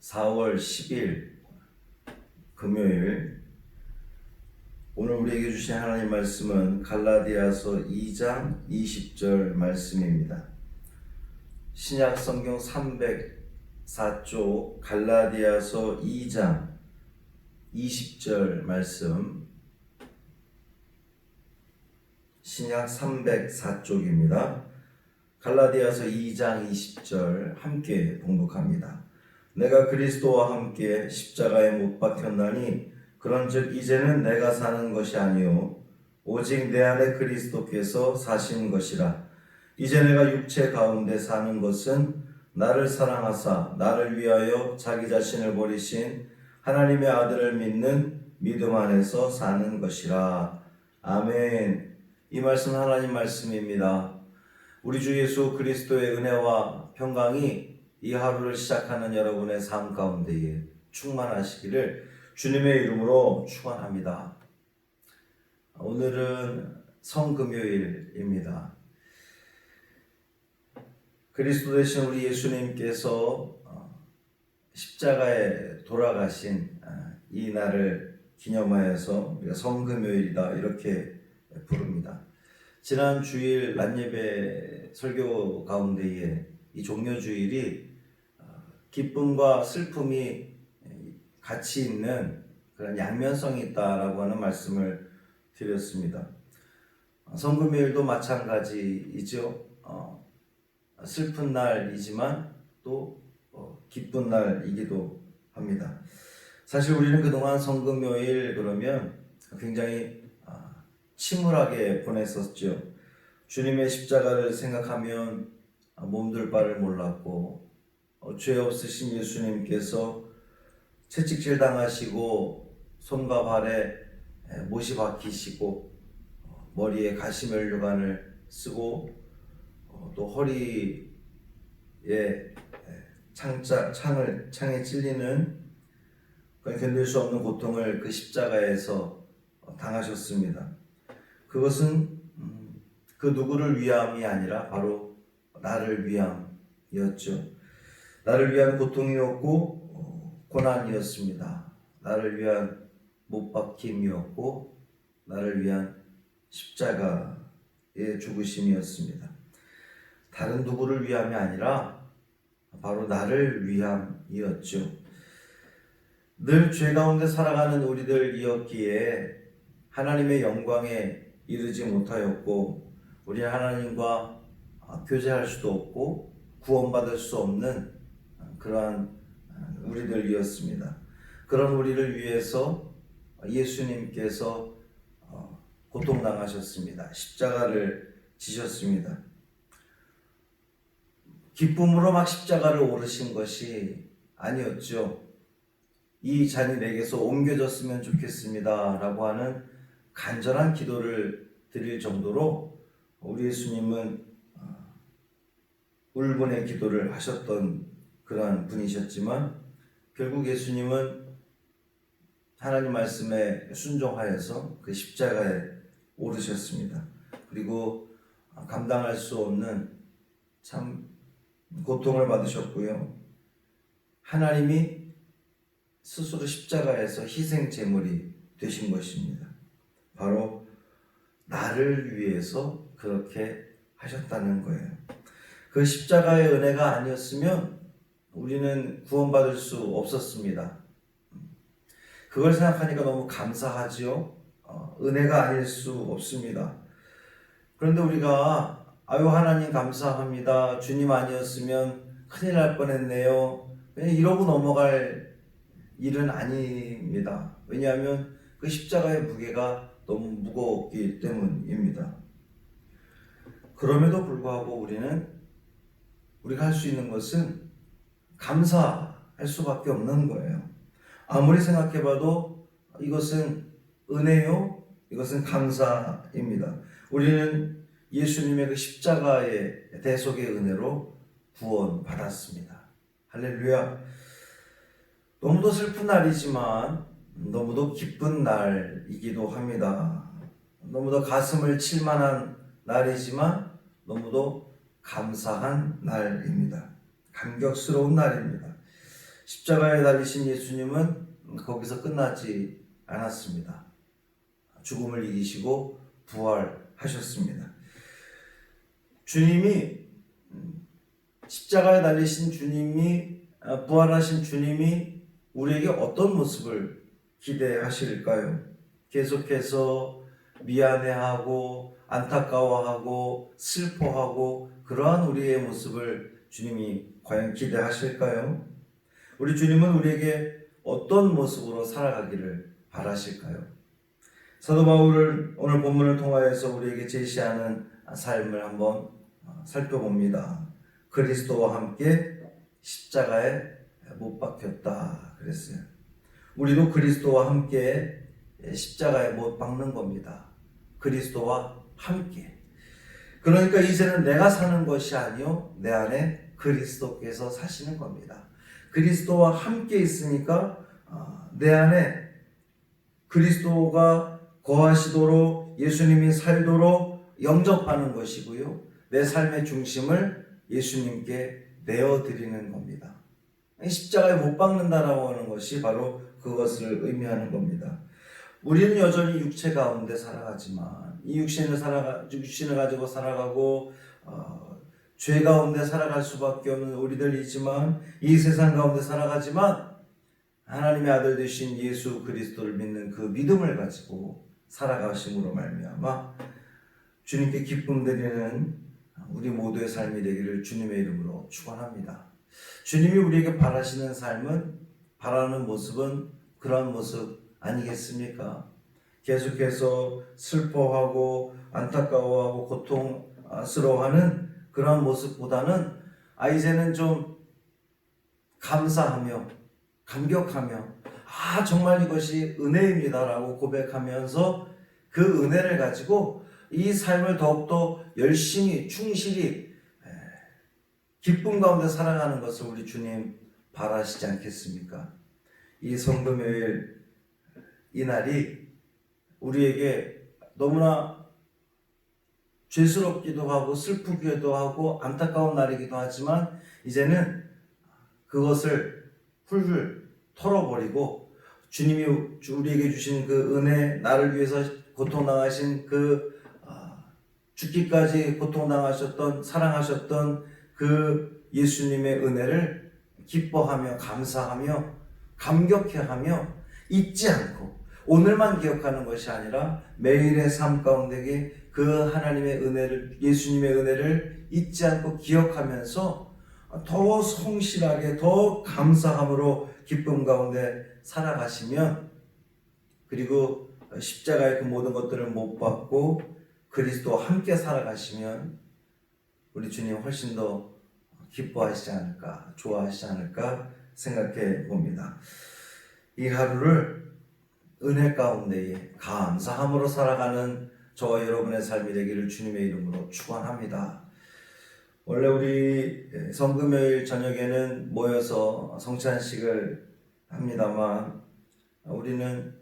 4월 10일 금요일, 오늘 우리에게 주신 하나님 말씀은 갈라디아서 2장 20절 말씀입니다. 신약 성경 304쪽 갈라디아서 2장 20절 말씀, 신약 304쪽입니다. 갈라디아서 2장 20절 함께 봉독합니다. 내가 그리스도와 함께 십자가에 못 박혔나니 그런즉 이제는 내가 사는 것이 아니요 오직 내 안에 그리스도께서 사시는 것이라. 이제 내가 육체 가운데 사는 것은 나를 사랑하사 나를 위하여 자기 자신을 버리신 하나님의 아들을 믿는 믿음 안에서 사는 것이라. 아멘. 이 말씀 하나님 말씀입니다. 우리 주 예수 그리스도의 은혜와 평강이 이 하루를 시작하는 여러분의 삶 가운데에 충만하시기를 주님의 이름으로 축원합니다. 오늘은 성금요일입니다. 그리스도 되신 우리 예수님께서 십자가에 돌아가신 이 날을 기념하여서 우리가 성금요일이다 이렇게 부릅니다. 지난 주일 낮예배 설교 가운데에 이 종려주일이 기쁨과 슬픔이 같이 있는 그런 양면성이 있다라고 하는 말씀을 드렸습니다. 성금요일도 마찬가지이죠. 슬픈 날이지만 또 기쁜 날이기도 합니다. 사실 우리는 그동안 성금요일 그러면 굉장히 침울하게 보냈었죠. 주님의 십자가를 생각하면 몸둘 바를 몰랐고, 죄 없으신 예수님께서 채찍질 당하시고 손과 발에 못이 박히시고 머리에 가시면류관을 쓰고 또 허리에 창에 찔리는 견딜 수 없는 고통을 그 십자가에서 당하셨습니다. 그것은 그 누구를 위함이 아니라 바로 나를 위함이었죠. 나를 위한 고통이었고 고난이었습니다. 나를 위한 못박힘이었고 나를 위한 십자가의 죽으심이었습니다. 다른 누구를 위함이 아니라 바로 나를 위함이었죠. 늘 죄 가운데 살아가는 우리들이었기에 하나님의 영광에 이르지 못하였고 우리 하나님과 교제할 수도 없고 구원받을 수 없는 그러한 우리들이었습니다. 그런 우리를 위해서 예수님께서 고통당하셨습니다. 십자가를 지셨습니다. 기쁨으로 막 십자가를 오르신 것이 아니었죠. 이 잔이 내게서 옮겨졌으면 좋겠습니다 라고 하는 간절한 기도를 드릴 정도로 우리 예수님은 울분의 기도를 하셨던 그러한 분이셨지만 결국 예수님은 하나님 말씀에 순종하여서 그 십자가에 오르셨습니다. 그리고 감당할 수 없는 참 고통을 받으셨고요. 하나님이 스스로 십자가에서 희생 제물이 되신 것입니다. 바로 나를 위해서 그렇게 하셨다는 거예요. 그 십자가의 은혜가 아니었으면 우리는 구원받을 수 없었습니다. 그걸 생각하니까 너무 감사하지요. 은혜가 아닐 수 없습니다. 그런데 우리가 하나님 감사합니다. 주님 아니었으면 큰일 날 뻔했네요. 이러고 넘어갈 일은 아닙니다. 왜냐하면 그 십자가의 무게가 너무 무겁기 때문입니다. 그럼에도 불구하고 우리가 할 수 있는 것은 감사할 수밖에 없는 거예요. 아무리 생각해봐도 이것은 은혜요, 이것은 감사입니다. 우리는 예수님의 그 십자가의 대속의 은혜로 구원받았습니다. 할렐루야. 너무도 슬픈 날이지만 너무도 기쁜 날이기도 합니다. 너무도 가슴을 칠 만한 날이지만 너무도 감사한 날입니다. 감격스러운 날입니다. 십자가에 달리신 예수님은 거기서 끝나지 않았습니다. 죽음을 이기시고 부활하셨습니다. 주님이 십자가에 달리신 주님이 부활하신 주님이 우리에게 어떤 모습을 기대하실까요? 계속해서 미안해하고 안타까워하고 슬퍼하고 그러한 우리의 모습을 주님이 과연 기대하실까요? 우리 주님은 우리에게 어떤 모습으로 살아가기를 바라실까요? 사도 바울은 오늘 본문을 통하여서 우리에게 제시하는 삶을 한번 살펴봅니다. 그리스도와 함께 십자가에 못 박혔다 그랬어요. 우리도 그리스도와 함께 십자가에 못 박는 겁니다. 그리스도와 함께. 그러니까 이제는 내가 사는 것이 아니요 내 안에 그리스도께서 사시는 겁니다. 그리스도와 함께 있으니까 내 안에 그리스도가 거하시도록 예수님이 살도록 영접하는 것이고요. 내 삶의 중심을 예수님께 내어드리는 겁니다. 십자가에 못 박는다라고 하는 것이 바로 그것을 의미하는 겁니다. 우리는 여전히 육체 가운데 살아가지만 이 육신을 가지고 살아가고 죄 가운데 살아갈 수밖에 없는 우리들이지만 이 세상 가운데 살아가지만 하나님의 아들 되신 예수 그리스도를 믿는 그 믿음을 가지고 살아가심으로 말미암아 주님께 기쁨 드리는 우리 모두의 삶이 되기를 주님의 이름으로 축원합니다. 주님이 우리에게 바라시는 삶은 바라는 모습은 그러한 모습 아니겠습니까? 계속해서 슬퍼하고 안타까워하고 고통스러워하는 그러한 모습보다는 이제는 좀 감사하며 감격하며 정말 이것이 은혜입니다라고 고백하면서 그 은혜를 가지고 이 삶을 더욱더 열심히 충실히 기쁨 가운데 살아가는 것을 우리 주님 바라시지 않겠습니까? 이 성금요일 이날이 우리에게 너무나 죄스럽기도 하고 슬프기도 하고 안타까운 날이기도 하지만 이제는 그것을 훌훌 털어버리고 주님이 우리에게 주신 그 은혜, 나를 위해서 고통당하신 그 죽기까지 고통당하셨던 사랑하셨던 그 예수님의 은혜를 기뻐하며 감사하며 감격해하며 잊지 않고 오늘만 기억하는 것이 아니라 매일의 삶 가운데 그 하나님의 은혜를 예수님의 은혜를 잊지 않고 기억하면서 더 성실하게 더 감사함으로 기쁨 가운데 살아가시면 그리고 십자가의 그 모든 것들을 못 받고 그리스도와 함께 살아가시면 우리 주님 훨씬 더 기뻐하시지 않을까 좋아하시지 않을까 생각해 봅니다. 이 하루를 은혜 가운데에 감사함으로 살아가는 저와 여러분의 삶이 되기를 주님의 이름으로 축원합니다. 원래 우리 성금요일 저녁에는 모여서 성찬식을 합니다만 우리는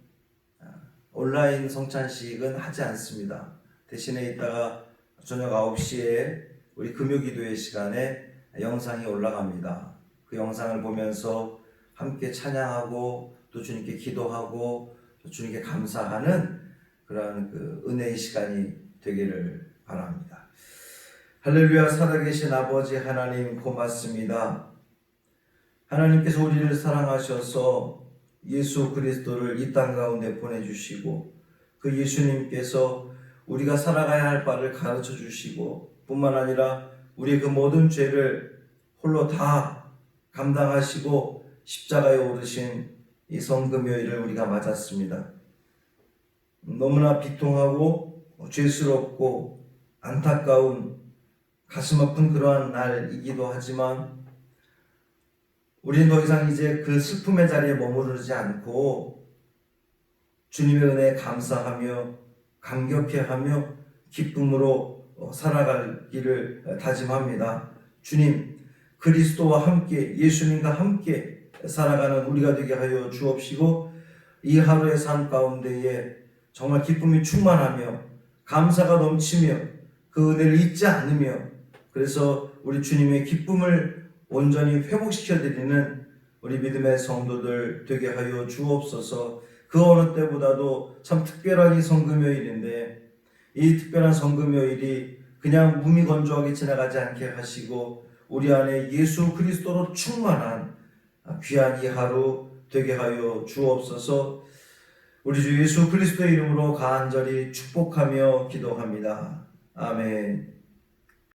온라인 성찬식은 하지 않습니다. 대신에 이따가 저녁 9시에 우리 금요기도회 시간에 영상이 올라갑니다. 그 영상을 보면서 함께 찬양하고 또 주님께 기도하고 또 주님께 감사하는 그러한 그 은혜의 시간이 되기를 바랍니다. 할렐루야. 살아계신 아버지 하나님 고맙습니다. 하나님께서 우리를 사랑하셔서 예수 그리스도를 이 땅 가운데 보내주시고 그 예수님께서 우리가 살아가야 할 바를 가르쳐 주시고 뿐만 아니라 우리의 그 모든 죄를 홀로 다 감당하시고 십자가에 오르신 이 성금요일을 우리가 맞았습니다. 너무나 비통하고 죄스럽고 안타까운 가슴 아픈 그러한 날이기도 하지만 우리는 더 이상 이제 그 슬픔의 자리에 머무르지 않고 주님의 은혜에 감사하며 감격해하며 기쁨으로 살아가기를 다짐합니다. 주님, 그리스도와 함께 예수님과 함께 살아가는 우리가 되게 하여 주옵시고 이 하루의 삶 가운데에 정말 기쁨이 충만하며 감사가 넘치며 그 은혜를 잊지 않으며 그래서 우리 주님의 기쁨을 온전히 회복시켜드리는 우리 믿음의 성도들 되게 하여 주옵소서. 그 어느 때보다도 참 특별한 이 성금요일인데 이 특별한 성금요일이 그냥 무미건조하게 지나가지 않게 하시고 우리 안에 예수 그리스도로 충만한 귀한 이 하루 되게 하여 주옵소서. 우리 주 예수 그리스도의 이름으로 간절히 축복하며 기도합니다. 아멘.